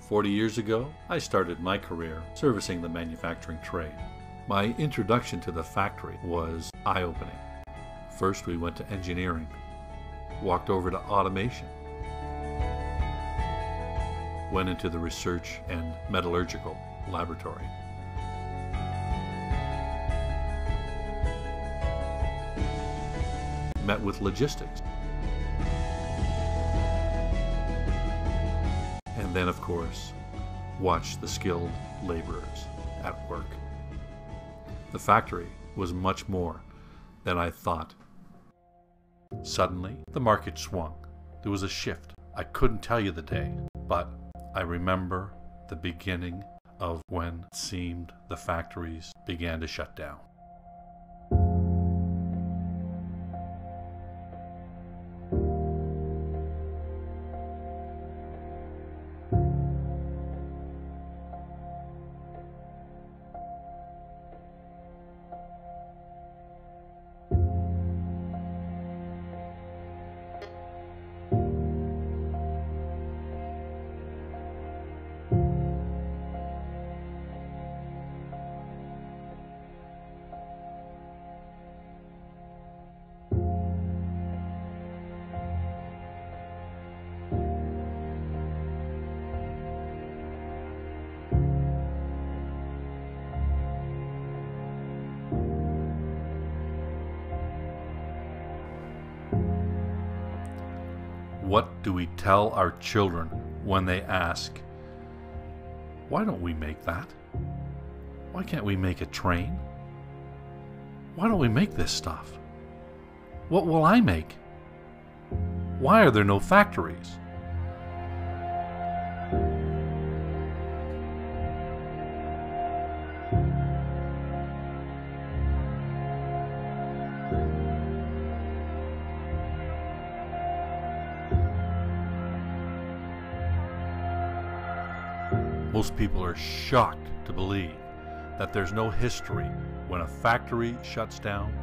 40 years ago, I started my career servicing the manufacturing trade. My introduction to the factory was eye-opening. First, we went to engineering, walked over to automation, went into the research and metallurgical laboratory. Met with logistics. And then, of course, watched the skilled laborers at work. The factory was much more than I thought. Suddenly, the market swung. There was a shift. I couldn't tell you the day, but I remember the beginning of when it seemed the factories began to shut down. What do we tell our children when they ask, why don't we make that? Why can't we make a train? Why don't we make this stuff? What will I make? Why are there no factories? Most people are shocked to believe that there's no history when a factory shuts down.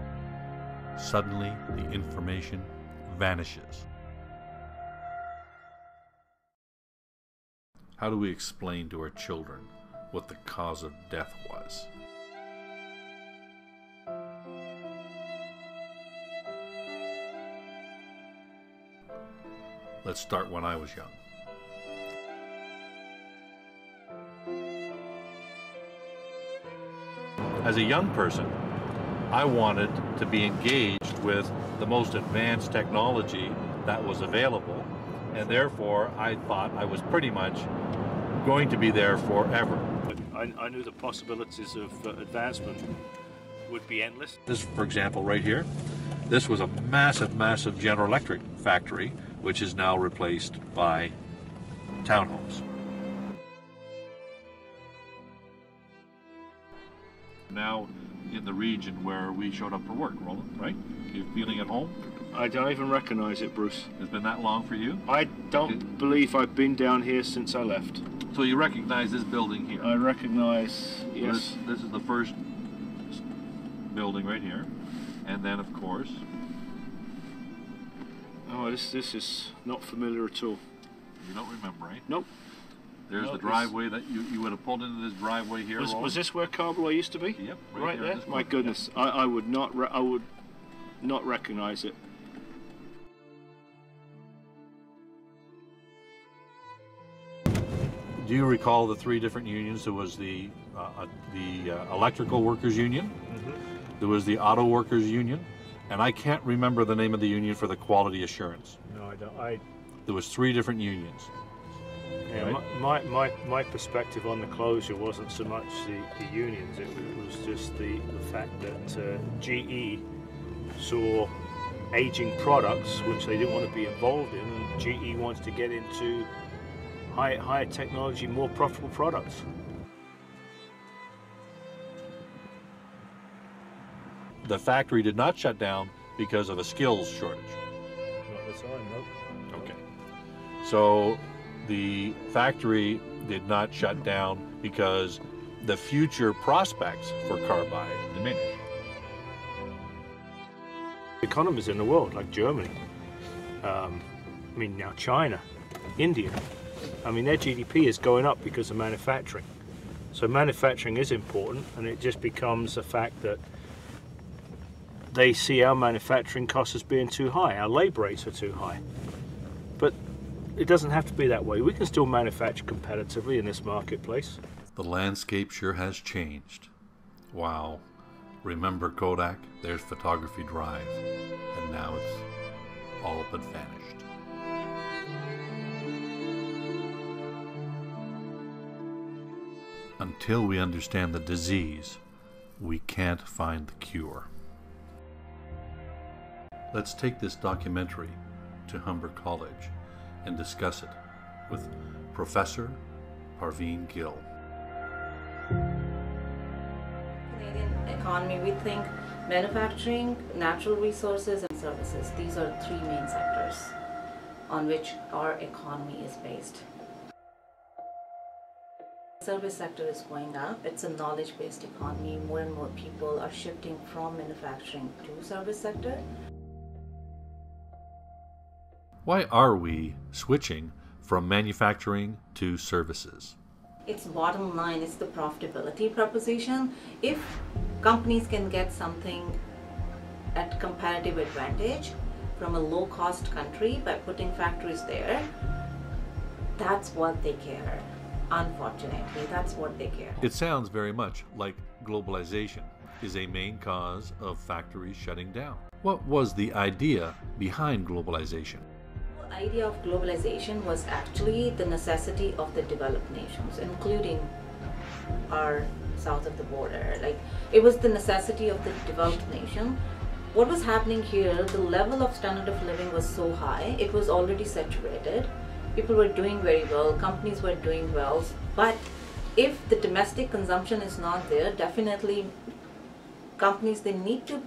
Suddenly, the information vanishes. How do we explain to our children what the cause of death was? Let's start when I was young. As a young person, I wanted to be engaged with the most advanced technology that was available, and therefore I thought I was pretty much going to be there forever. I knew the possibilities of advancement would be endless. This, for example, right here, this was a massive General Electric factory, which is now replaced by townhomes. Now in the region where we showed up for work, Roland, right? You feeling at home? I don't even recognize it, Bruce. It's been that long for you? I don't believe I've been down here since I left. So you recognize this building here? I recognize, yes. So this is the first building right here. And then, of course... Oh, this is not familiar at all. You don't remember, right? Nope. There's the driveway that you would have pulled into this driveway here. Was this where CARBOLOY used to be? Yep. Right there? My goodness. Yeah. I would not recognize it. Do you recall the three different unions? There was the electrical workers union, there was the auto workers union, and I can't remember the name of the union for the quality assurance. No, I don't. There was three different unions. Yeah, right? my perspective on the closure wasn't so much the unions, it was just the fact that GE saw aging products which they didn't want to be involved in, and GE wants to get into higher technology, more profitable products. The factory did not shut down because of a skills shortage. Not this time, no. Okay. So the factory did not shut down because the future prospects for carbide diminished. Economies in the world, like Germany, I mean now China, India, I mean, their GDP is going up because of manufacturing. So manufacturing is important, and it just becomes a fact that they see our manufacturing costs as being too high, our labour rates are too high. But it doesn't have to be that way. We can still manufacture competitively in this marketplace. The landscape sure has changed. Wow. Remember Kodak? There's Photography Drive. And now it's all but vanished. Until we understand the disease, we can't find the cure. Let's take this documentary to Humber College and discuss it with Professor Parveen Gill. Canadian economy, we think manufacturing, natural resources, and services. These are three main sectors on which our economy is based. The service sector is going up. It's a knowledge-based economy. More and more people are shifting from manufacturing to service sector. Why are we switching from manufacturing to services? It's bottom line, it's the profitability proposition. If companies can get something at comparative advantage from a low-cost country by putting factories there, that's what they care. Unfortunately, that's what they care. It sounds very much like globalization is a main cause of factories shutting down. What was the idea behind globalization? The idea of globalization was actually the necessity of the developed nations, including our south of the border. Like, it was the necessity of the developed nation. What was happening here, the level of standard of living was so high, it was already saturated. People were doing very well, companies were doing well, but if the domestic consumption is not there, definitely companies, they need to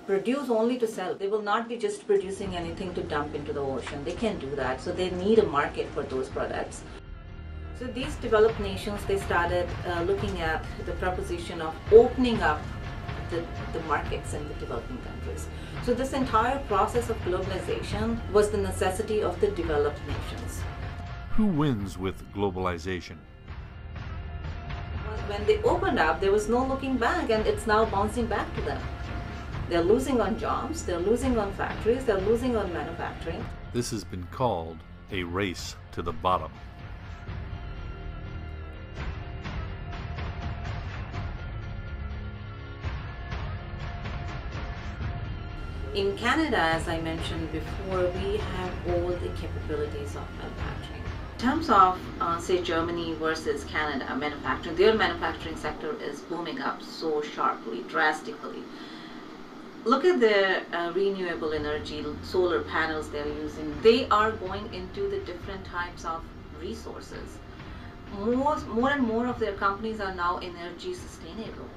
produce only to sell. They will not be just producing anything to dump into the ocean. They can't do that. So they need a market for those products. So these developed nations, they started looking at the proposition of opening up the markets in the developing countries. So this entire process of globalization was the necessity of the developed nations. Who wins with globalization? When they opened up, there was no looking back, and it's now bouncing back to them. They're losing on jobs, they're losing on factories, they're losing on manufacturing. This has been called a race to the bottom. In Canada, as I mentioned before, we have all the capabilities of manufacturing. In terms of, say, Germany versus Canada manufacturing, their manufacturing sector is booming up so sharply, drastically. Look at the renewable energy, solar panels they're using. They are going into the different types of resources. More and more of their companies are now energy sustainable.